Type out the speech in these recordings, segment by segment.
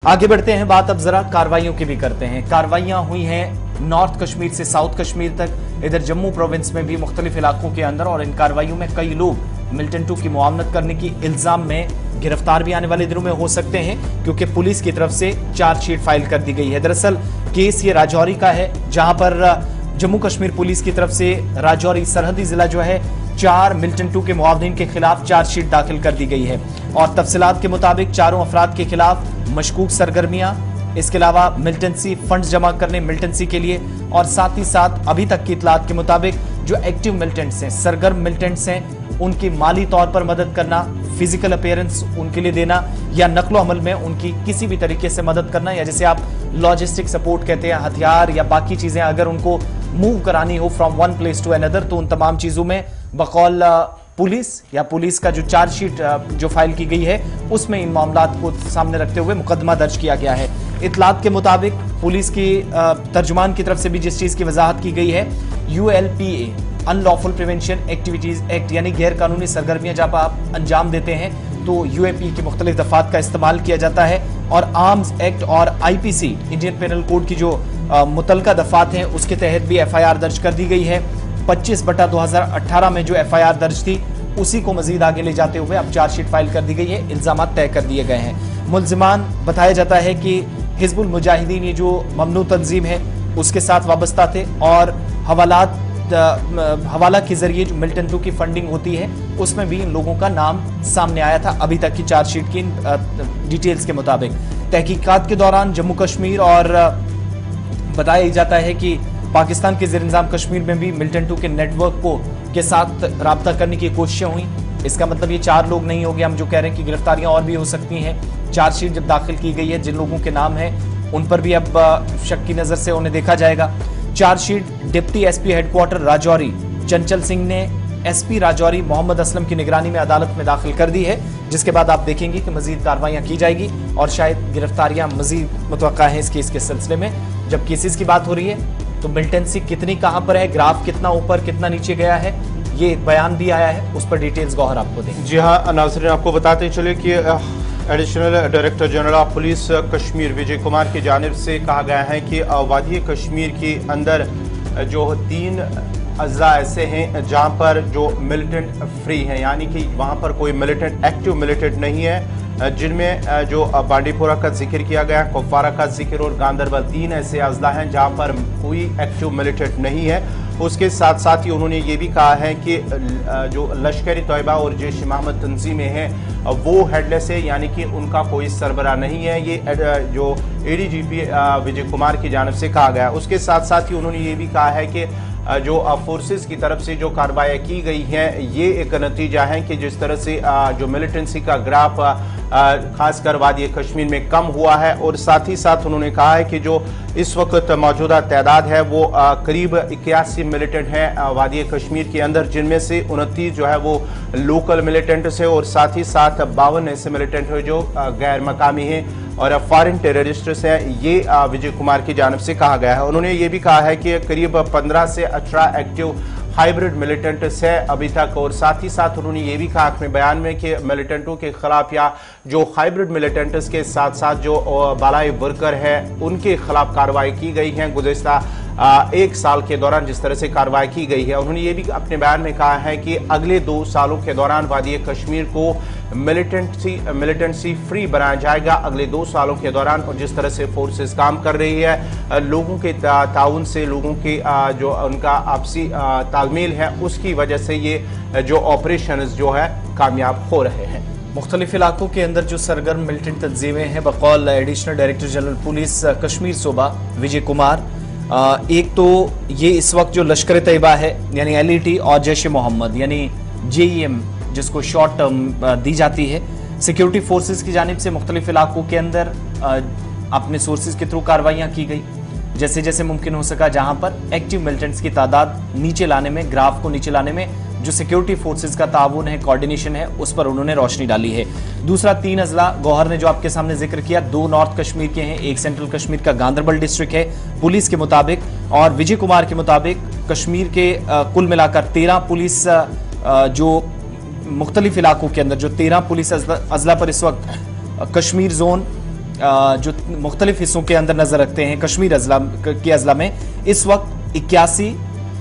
आगे बढ़ते हैं, बात अब जरा कार्रवाइयों की भी करते हैं। कार्रवाइयां हुई हैं नॉर्थ कश्मीर से साउथ कश्मीर तक, इधर जम्मू प्रोविंस में भी मुख्तलिफ इलाकों के अंदर, और इन कार्रवाइयों में कई लोग मिलिटेंट 2 की मुआवनत करने की इल्जाम में गिरफ्तार भी आने वाले दिनों में हो सकते हैं, क्योंकि पुलिस की तरफ से चार्जशीट फाइल कर दी गई है। दरअसल केस ये राजौरी का है, जहां पर जम्मू कश्मीर पुलिस की तरफ से राजौरी सरहदी जिला जो है 4 मिलिटेंट 2 के मुआवनीन के खिलाफ चार्जशीट दाखिल कर दी गई है। और तफसीलात के मुताबिक चारों अफराद के खिलाफ मशकूक सरगर्मियां, इसके अलावा मिलिटेंसी फंड्स जमा करने मिलिटेंसी के लिए, और साथ ही साथ अभी तक की इतलात के मुताबिक जो एक्टिव मिलिटेंट्स हैं, सरगर्म मिलिटेंट्स हैं, उनकी माली तौर पर मदद करना, फिजिकल अपीयरेंस उनके लिए देना, या नकलो अमल में उनकी किसी भी तरीके से मदद करना, या जिसे आप लॉजिस्टिक सपोर्ट कहते हैं, हथियार या बाकी चीजें अगर उनको मूव करानी हो from one place to another, तो उन तमाम चीजों में बकौल पुलिस या पुलिस का जो चार्जशीट जो फाइल की गई है उसमें इन मामलात को सामने रखते हुए मुकदमा दर्ज किया गया है। इतलात के मुताबिक पुलिस की तर्जुमान की तरफ से भी जिस चीज की वजाहत की गई है, ULPA unlawful prevention activities act, यानी गैर कानूनी सरगर्मियां जब आप अंजाम देते हैं तो UAP की मुख्तलिफ दफात का इस्तेमाल किया जाता है, और आर्म्स एक्ट और IPC इंडियन पेनल कोड की जो मुतलका दफात हैं उसके तहत भी FIR दर्ज कर दी गई है। 25/2018 में जो FIR दर्ज थी उसी को मजीद आगे ले जाते हुए अब चार्जशीट फाइल कर दी गई है, इल्जाम तय कर दिए गए हैं। मुल्जिमान बताया जाता है कि हिजबुल मुजाहिदीन, ये जो ममनू तंजीम है, उसके साथ वाबस्ता थे, और हवाला के जरिए जो मिलिटेंट 2 की फंडिंग होती है उसमें भी इन लोगों का नाम सामने आया था अभी तक की चार्जशीट की डिटेल्स के मुताबिक। तहकीकात के दौरान जम्मू कश्मीर और बताया जाता है कि पाकिस्तान के ज़ेर इंतज़ाम कश्मीर में भी मिलिटेंट 2 के नेटवर्क के साथ राब्ता करने की कोशिशें हुई। इसका मतलब ये 4 लोग नहीं हो गए, हम जो कह रहे हैं कि गिरफ्तारियां और भी हो सकती हैं। चार्जशीट जब दाखिल की गई है, जिन लोगों के नाम हैं उन पर भी अब शक की नज़र से उन्हें देखा जाएगा। Chargesheet deputy SP headquarter Rajouri चंचल सिंह ने SP राजौरी मोहम्मद असलम की निगरानी में अदालत में दाखिल कर दी है, जिसके बाद आप देखेंगे कि मजीद कार्रवाइयां की जाएगी और शायद गिरफ्तारियां मजीद मुतवक्का है इस केस के सिलसिले में। जब केसेस की बात हो रही है तो मिलिटेंसी कितनी कहां पर है, ग्राफ कितना ऊपर कितना नीचे गया है, ये बयान भी आया है, उस पर डिटेल्स गौहर आपको देंगे। जी हाँ नाज़रीन, आपको बताते चले कि additional director general of police Kashmir Vijay Kumar की जानिब से कहा गया है कि वादी कश्मीर के अंदर जो 3 अज़ला ऐसे हैं जहां पर जो मिलिटेंट फ्री हैं, यानी कि वहां पर कोई मिलिटेंट एक्टिव मिलिटेंट नहीं है, जिनमें जो बांडीपुरा का जिक्र किया गया, कुपवारा का जिक्र और गांदरबल 3 ऐसे अज़ला हैं जहां पर कोई एक्टिव मिलिटेंट नहीं है। उसके साथ साथ ही उन्होंने ये भी कहा है कि जो लश्कर तैयबा और जैश मोहम्मद तंजीमें हैं वो हेडलेस है, यानी कि उनका कोई सरबराह नहीं है। ये जो ADGP विजय कुमार की जानिब से कहा गया। उसके साथ साथ ही उन्होंने ये भी कहा है कि जो फोर्सेस की तरफ से जो कार्रवाई की गई हैं, ये एक नतीजा है कि जिस तरह से जो मिलिटेंसी का ग्राफ खासकर वादी कश्मीर में कम हुआ है, और साथ ही साथ उन्होंने कहा है कि जो इस वक्त मौजूदा तादाद है वो करीब 81 मिलिटेंट हैं वादी कश्मीर के अंदर, जिनमें से 29 जो है वो लोकल मिलिटेंट्स है, और साथ ही साथ 52 ऐसे मिलिटेंट है जो गैर मकामी हैं और फॉरेन टेररिस्ट्स हैं। ये विजय कुमार की जानिब से कहा गया है। उन्होंने ये भी कहा है कि करीब 15 से 18 एक्टिव हाइब्रिड मिलिटेंट्स है अभी तक, और साथ ही साथ उन्होंने ये भी कहा अपने बयान में कि मिलिटेंटों के खिलाफ या जो हाइब्रिड मिलिटेंट्स के साथ साथ जो बालाई वर्कर है उनके खिलाफ कार्रवाई की गई है गुज़िश्ता 1 साल के दौरान, जिस तरह से कार्रवाई की गई है। उन्होंने ये भी अपने बयान में कहा है कि अगले 2 सालों के दौरान वादी कश्मीर को मिलिटेंसी फ्री बनाया जाएगा अगले 2 सालों के दौरान, और जिस तरह से फोर्सेस काम कर रही है, लोगों के ताउन से, लोगों के जो उनका आपसी तालमेल है, उसकी वजह से ये जो ऑपरेशन जो है कामयाब हो रहे हैं। मुख्तलिफ इलाकों के अंदर जो सरगर्म मिलिटेंट तंजीमें हैं, बकौल additional director general police Kashmir सूबा विजय कुमार, एक तो ये इस वक्त जो लश्कर तैयबा है यानी LET और जैश मोहम्मद यानी JEM जिसको शॉर्ट टर्म दी जाती है, सिक्योरिटी फोर्सेस की जानिब से मुख्तलिफ इलाकों के अंदर अपने सोर्सेज के थ्रू कार्रवाइयाँ की गई जैसे जैसे मुमकिन हो सका, जहां पर एक्टिव मिलिटेंट्स की तादाद नीचे लाने में, ग्राफ को नीचे लाने में जो सिक्योरिटी फोर्सेज का ताउन है, कोऑर्डिनेशन है, उस पर उन्होंने रोशनी डाली है। दूसरा 3 अज़ला गौहर ने जो आपके सामने जिक्र किया, 2 नॉर्थ कश्मीर के हैं, 1 सेंट्रल कश्मीर का गांदरबल डिस्ट्रिक्ट है पुलिस के मुताबिक, और विजय कुमार के मुताबिक कश्मीर के कुल मिलाकर 13 पुलिस जो मुख्तलिफ इलाकों के अंदर जो 13 पुलिस अज़ला पर इस वक्त कश्मीर जोन, जो मुख्तलिफ हिस्सों के अंदर नजर रखते हैं कश्मीर के अजला में, इस वक्त 81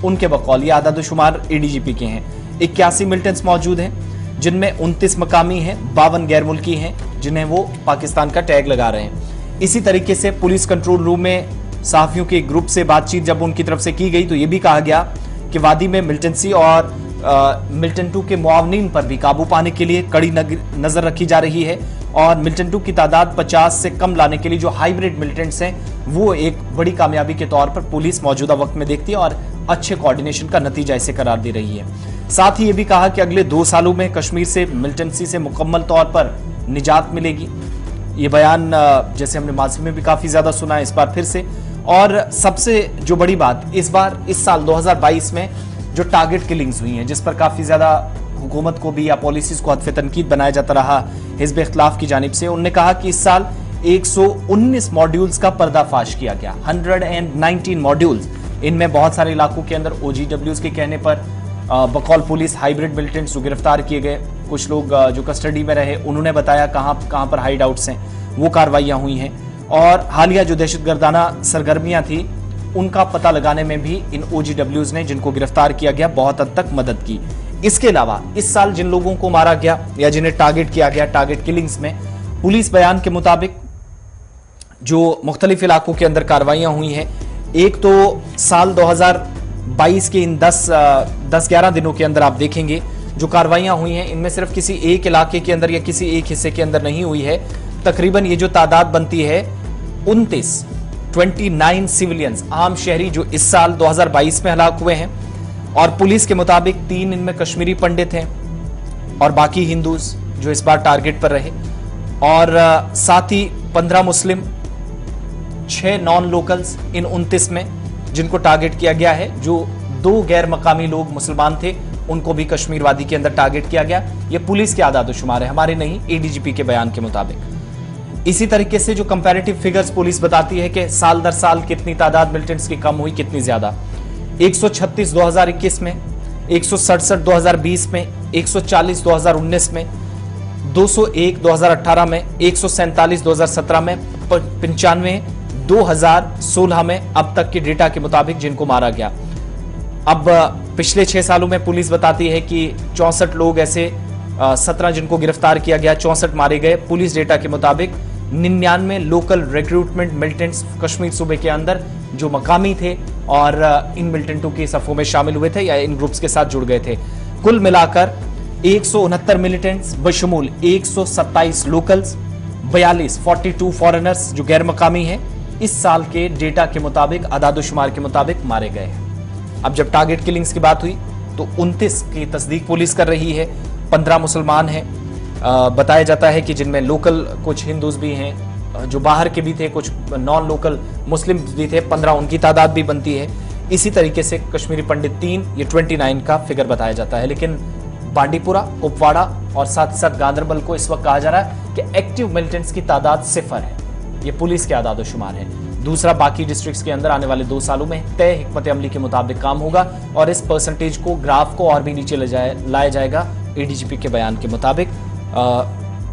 उनके बकौल, ये आदादोशुमार एडीजीपी के हैं, 81 मिलिटेंट्स मौजूद हैं, जिनमें 29 मकामी हैं, 52 गैर मुल्की हैं, जिन्हें वो पाकिस्तान का टैग लगा रहे हैं। इसी तरीके से पुलिस कंट्रोल रूम में सहाफियों के ग्रुप से बातचीत जब उनकी तरफ से की गई तो ये भी कहा गया कि वादी में मिलिटेंसी और मिलिटेंटों के मुआवनीन पर भी काबू पाने के लिए कड़ी नजर रखी जा रही है और मिलिटेंटों की तादाद 50 से कम लाने के लिए जो हाइब्रिड मिलिटेंट्स हैं वो एक बड़ी कामयाबी के तौर पर पुलिस मौजूदा वक्त में देखती है और अच्छे कोऑर्डिनेशन का नतीजा इसे करार दे रही है। साथ ही ये भी कहा कि अगले 2 सालों में कश्मीर से मिलिटेंसी से मुकम्मल तौर पर निजात मिलेगी। ये बयान जैसे हमने माजी में भी काफी ज्यादा सुना है, इस बार फिर से। और सबसे जो बड़ी बात इस साल 2022 में जो टारगेट किलिंग्स हुई हैं, जिस पर काफी ज्यादा हुकूमत को भी या पॉलिसीज को हदफ तनकीद बनाया जाता रहा हिज़्ब इख्तिलाफ की जानिब से, उन्होंने कहा कि इस साल 119 मॉड्यूल्स का पर्दाफाश किया गया, 119 मॉड्यूल्स। इनमें बहुत सारे इलाकों के अंदर OGWs के कहने पर बकौल पुलिस हाइब्रिड मिलिटेंट्स जो गिरफ्तार किए गए, कुछ लोग जो कस्टडी में रहे उन्होंने बताया कहां पर हाइड आउट्स हैं, वो कार्रवाइयां हुई हैं। और हालिया जो दहशतगर्दाना सरगर्मियां थी उनका पता लगाने में भी इन OGWs ने, जिनको गिरफ्तार किया गया, बहुत हद तक मदद की। इसके अलावा इस साल जिन लोगों को मारा गया या जिन्हें टारगेट किया गया, टारगेट किलिंग्स में, पुलिस बयान के मुताबिक जो मुख्तलिफ इलाकों के अंदर कार्रवाइयां हुई हैं, एक तो साल 2022 के इन 10-11 दिनों के अंदर आप देखेंगे जो कार्रवाइयां हुई हैं, इनमें सिर्फ किसी एक इलाके के अंदर या किसी एक हिस्से के अंदर नहीं हुई है। तकरीबन ये जो तादाद बनती है 29 सिविलियंस, आम शहरी, जो इस साल 2022 में हलाक हुए हैं। और पुलिस के मुताबिक 3 इनमें कश्मीरी पंडित हैं और बाकी हिंदूज जो इस बार टारगेट पर रहे। और साथ ही 15 मुस्लिम, 6 नॉन लोकल्स इन 29 में, जिनको टारगेट किया गया है। जो 2 गैर मकामी लोग मुसलमान थे उनको भी कश्मीर वादी के अंदर टारगेट किया गया। ये पुलिस के आदाद-ओ-शुमार है, हमारे नहीं, ADGP के बयान के मुताबिक। इसी तरीके से जो कंपैरेटिव फिगर्स पुलिस बताती है कि साल दर साल कितनी तादाद मिलिटेंट्स की कम हुई, कितनी ज्यादा। 136 2021 में, 167 2020 में, 140 2019 में, 201 2018 में, 147 2017 में, 95 2016 में, अब तक के डेटा के मुताबिक जिनको मारा गया। अब पिछले 6 सालों में पुलिस बताती है कि 64 लोग ऐसे, 17 जिनको गिरफ्तार किया गया, 64 मारे गए। पुलिस डेटा के मुताबिक 99 लोकल रिक्रूटमेंट मिलिटेंट्स कश्मीर सूबे के अंदर जो मकामी थे और इन मिलिटेंटों के सफों में शामिल हुए थे या इन ग्रुप्स के साथ जुड़ गए थे। कुल मिलाकर 169 मिलिटेंट्स बशमूल 127 लोकल्स, 42 फॉरेनर्स जो गैर मकामी हैं, इस साल के डेटा के मुताबिक, आदादोशुमार के मुताबिक मारे गए हैं। अब जब टारगेट किलिंग्स की बात हुई तो 29 की तस्दीक पुलिस कर रही है, 15 मुसलमान हैं, बताया जाता है कि जिनमें लोकल कुछ हिंदूज भी हैं, जो बाहर के भी थे, कुछ नॉन लोकल मुस्लिम भी थे, 15 उनकी तादाद भी बनती है। इसी तरीके से कश्मीरी पंडित 3, ये 29 का फिगर बताया जाता है। लेकिन बांडीपुरा, कुपवाड़ा और साथ साथ गांदरबल को इस वक्त कहा जा रहा है कि एक्टिव मिलिटेंट्स की तादाद 0 है। ये पुलिस के आदाद-ओ-शुमार है। दूसरा, बाकी डिस्ट्रिक्ट्स के अंदर आने वाले 2 सालों में तय हिकमत अमली के मुताबिक काम होगा और इस परसेंटेज को, ग्राफ को और भी नीचे लाया जाएगा ADGP के बयान के मुताबिक।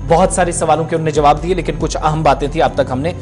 बहुत सारे सवालों के उन्होंने जवाब दिए, लेकिन कुछ अहम बातें थी अब तक हमने